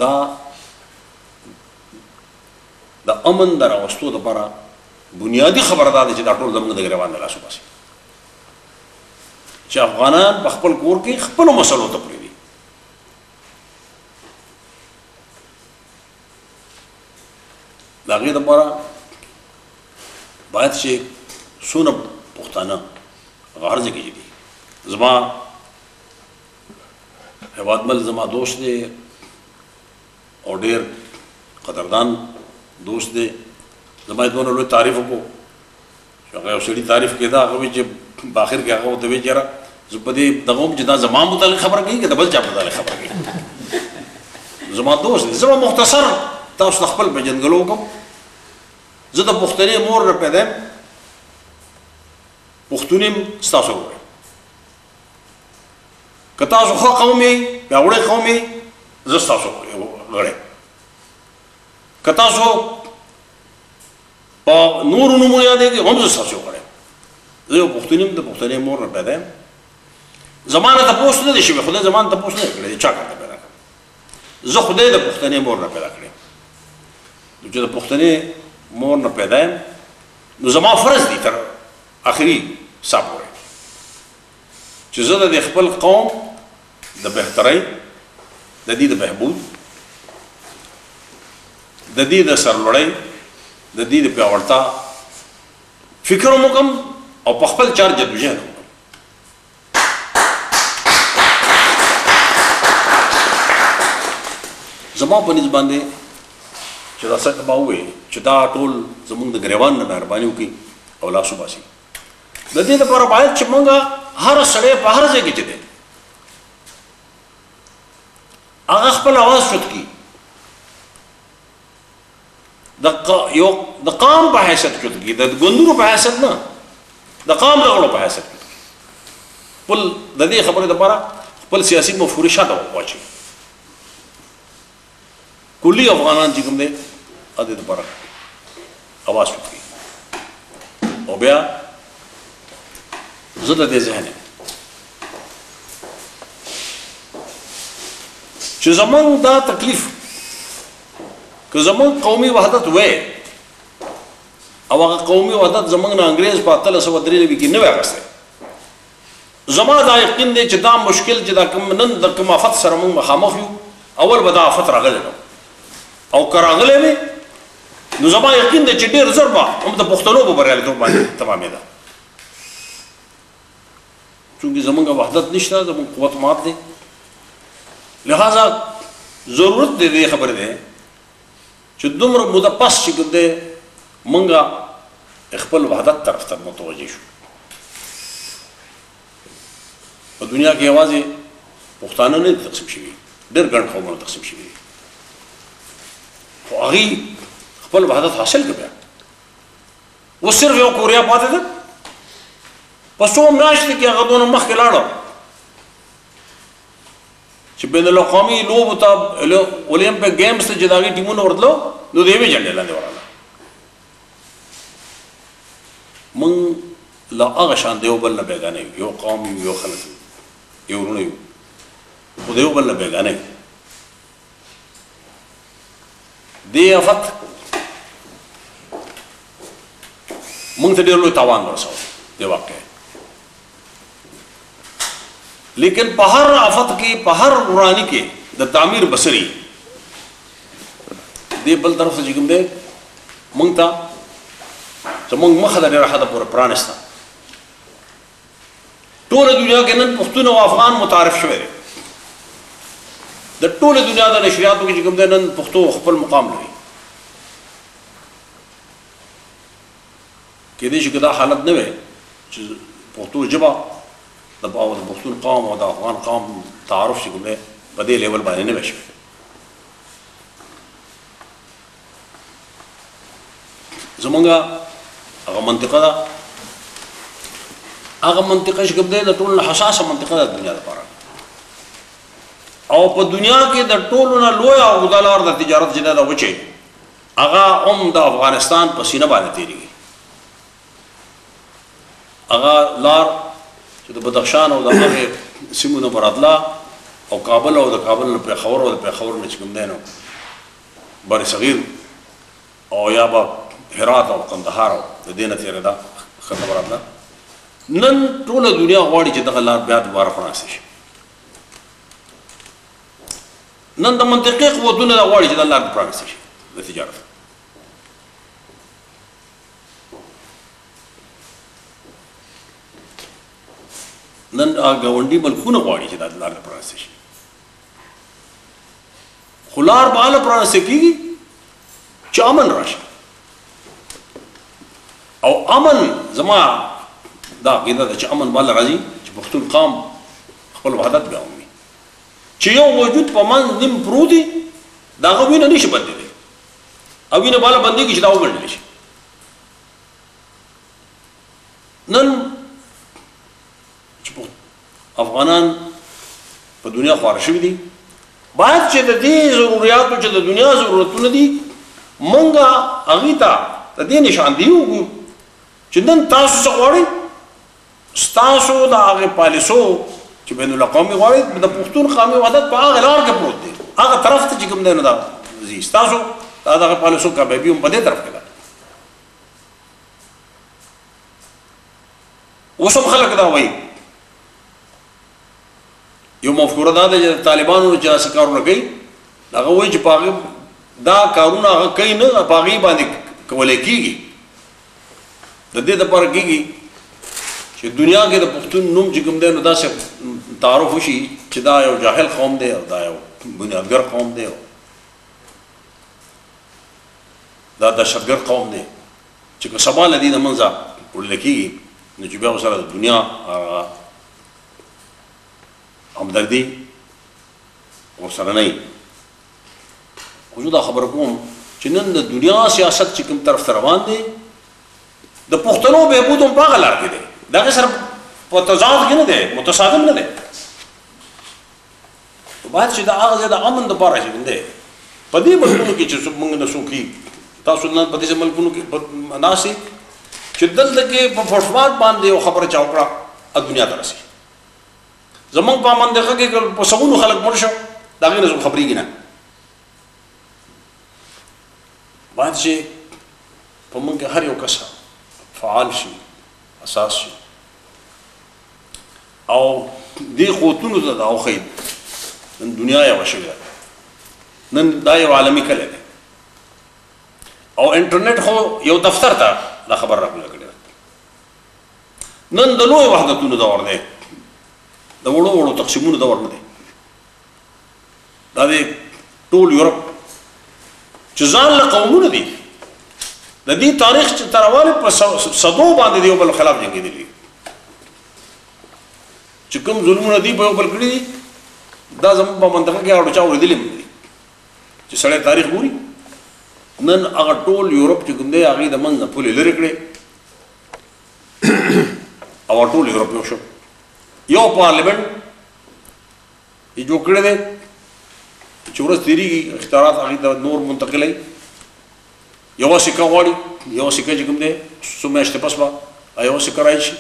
دا د امن د راوستو دپاره بنیادي خبره دا ده چې دا ټول زموږ د ګریوان نه لاس وباسي چې افغانان په خپل کور کې خپلو مسلو ته پرېږدي. د هغې دپاره باید چې څونه پښتانه هغه هر ځای کې دي. زما هېوادمل زما دوست دی او ډېر قدردان دوست دی. زما یې دونه لوی تعریف وکړو چې هغه یو سړي تعریف کېده، هغه وایي چې په آخر کې هغه ورته وایي چې یاره زه په دې دغه وم چې دا زما متعلق خبره کوي که د بل چا متعلق خبره کوي. زما دوست دی. زه به مختصر تاسو ته خپل پېژندګلو وکړم. زه د پښتنې مور نه پیدا یم، پښتون یم، ستاسو ورور یم. که تاسو ښه قوم یئ، پیاوړی قوم یئ، زه ستاسو غړی یم. که تاسو په نورو نومونو یادېږئ هم زه ستاسو غړی یم. زه یو پښتون یم، د پښتنې مور نه پیدا یم. زما نه تپوس نه دی شوی، خدای زما نه تپوس نه دی کړی چا کار ته پیدا کړم. زه خدای د پښتنې مور نه پیدا کړی یم. نو چې د پښتنې مور نه پیدا یم نو زما فرض دی تر آخري ساه پورې چې زه د خپل قوم د بهترۍ، د دې د بهبود، د دې د سرلوړۍ، د دې د پیاوړتیا فکر هم وکړم او په خپل چار جدوجهد وکړم. زما په نسبت باندې چې دا څه به ووایي چې دا ټول زموږ د ګریوان نه مهرباني وکړي او لاس وباسي. د دې لپاره باید چې موږ هر سړی په هر ځای کې چې دی هغه خپل اواز چوت کړي، د قام په حیثیت چوت کړي، د ګوندونو په حیثیت نه، د قام د غړو په حیثیت چوت کړي. خپل د دې خبرې لپاره خپل سیاسي مفکورې شاته واچوي. کلي افغانان چې کوم دی د دې لپاره اواز چوت کړي. او بیا زه د دې ذهن یم چې زمونږ دا تکلیف که زمونږ قومي وحدت وی او هغه قومي وحدت زمونږ نه انګریز په 1893 کې نه وی اخیستی، زما دا یقین دی چې دا مشکل چې دا کوم نن د کوم آفت سره مونږ مخامخ یو اول به دا آفت راغلی نو او که راغلی وی نو زما یقین دی چې ډېر ژر به هم د پښتنو په بریالیتوب باندې تمامېده. چونکې زمونږ وحدت نشته، زمونږ قوت مات دی. لہذا ضرورت دی دې خبرې دی چې دومره موده پس چې کوم دی مونږ خپل وحدت طرف ته متوجه شو. په دنیا کې یوازې پښتانه نه تقسیم شوي، ډېر ګڼ قومونه تقسیم شوي دي، خو هغوی خپل وحدت حاصل کړ. بیا اوس صرف یو کوریا پاتې ده. په څو میاشتې کې هغه دونه مخکې لاړه چې بین الاقوامي لوبو ته اولمپک ګیمز ته چې د هغې ټیمونه ورتلو نو د یوې جنډې لاندې ورغله. موږ له هغه شان د یو بل نه بېګانه یو، یو قوم یو، یو خلک یو، یو وروڼه یو، خو د یو بل نه بېګانه یو. دې آفت موږ ته ډېر لوی تاوان ورسولی دې واقع. لیکن په هر آفت کې، په هر وراني کې د تعمیر بصري دې بل طرف ته چې کوم دی موږ ته زموږ مخه د ډېره حده پورې پرانېسته. ټوله دنیا کې نن پښتون او افغان متعارف شوی دی. د ټوله دنیا د نشریاتو کې چې کوم دی نن پښتو خپل مقام لري. کېدای شي که دا حالت نه وی چې پښتو ژبه د پښتون قوم او د افغان قوم تعارف چې کوم دی په دې لیول باندې نه وی شوی. زمونږ هغه منطقه ده، هغه منطقه چې کوم دی د ټولو نه حساسه منطقه ده د دنیا لپاره، او په دنیا کې د ټولو نه لویه او اوږده لار د تجارت چې ده د وچې هغه هم د افغانستان په سینه باندې تېرېږي. هغه لار چې د بدخشان او د هغې سیمو نه به راتله او کابل او د کابل نه پېښور او د پېښور نه چې کوم دی نو بر صغیر او یا به هرات او قندهار او د دې نه تېرېده ښه خبره ده. نن ټوله دنیا غواړي چې دغه لار بیا دوباره پرانیستل شي. نن د منطقي قوتونه دا غواړي چې دا لار پرانیستل شي د تجارت. نن ګاونډي ملکونه غواړي چې دا لار پرانیستل شي. خو لار به هله پرانیستل کېږي چې امن راشي. او امن زما دا عقیده ده چې امن به هله راځي چې پښتون قام خپل وحدت بیا ومومي. چې یو موجود په منځ نیم پروت وي د هغه وینه نه شي بندېدی او وینه به هله بندېږي چې دا وګڼلی شي. نن چې افغانان په دنیا خواره شوي دي باید چې د دې ضرورياتو چې د دنیا ضرورتونه دي موږ هغې ته د دې نشاندهي وکړو چې نن تاسو څه غواړئ ستاسو د هغې پالیسو چې بین الاقوامي غواړئ د پښتون قومي وحدت په هغه لار کې پروت دی هغه طرف ته چې کوم دی نو دا ځي ستاسو د هغه پالیسو کامیابي هم په دې طرف کې ده. اوس هم خلک دا وایي یو مفکوره دا ده چې طالبانو چې داسې کارونه کوي هغه وایي چې په هغې دا کارونه هغه کوي نه په هغې باندې کولی کېږي د دې دپاره کېږي چې دنیا کې د پښتون نوم چې کوم دی نو داسې تعارف وشي چې دا یو جاهل قوم دی او دا یو بنیادګر قوم دی او دا دهشتګر قوم دی چې که سبا له دې د منځه وړل کېږي نو چې بیا ورسره د دنیا همدردي ورسره نه وي. خو زه دا خبره کوم چې نن د دنیا سیاست چې کوم طرف ته روان دی د پښتنو بهبود هم په هغه لار کې دی د هغې سره په تضاد کې نه دی متصادم نه دی. باید چې د هغه ځای د امن دپاره چې کوم دی په دې ملکونو کې چې موږ نه څوک تاسو نن په دې ملکونو کې ناست چې دلته کې په فوټبال باندې یو خبره چا وکړه دنیا ته رسي. زمونږ په منطقه کې په سلګونو خلک مړ شو د هغې نه څوک خبرېږي نه. باید چې په موږ کې هر یو کس فعال شي اساس شي او دې قوتونو ته دا وښیي نن دنیا یوه شوې ده نن دا یو عالمي کلی دی او انټرنیټ خو یو دفتر ته دا خبر راکوله کړې ده. نن د لویو وحدتونو دور دی د وړو وړو تقسیمونو دور نه دی. دا د ټول یورپ چې ځان له قومونه دي د دې تاریخ چې ترواله په صدو باندې د یو بل خلاف جنګېدلي چې کوم ظلمونه دي په یو بل کړي دي دا زموږ په منطقه کې اړو چا اورېدلي هم دي چې سړی تاریخ ګوري. نن هغه ټول یورپ چې کوم دی هغې د منځ نه پولې لرې کړې او ټول یورپ یو شو. یو پارلیمنټ یې جوړ کړی دی چې ورځ تېرېږي اختیارات هغې ته نور منتقلوي. یوه سکه غواړي یوه سکه چې کوم دی څو میاشتې پس به یوه سکه رایج شي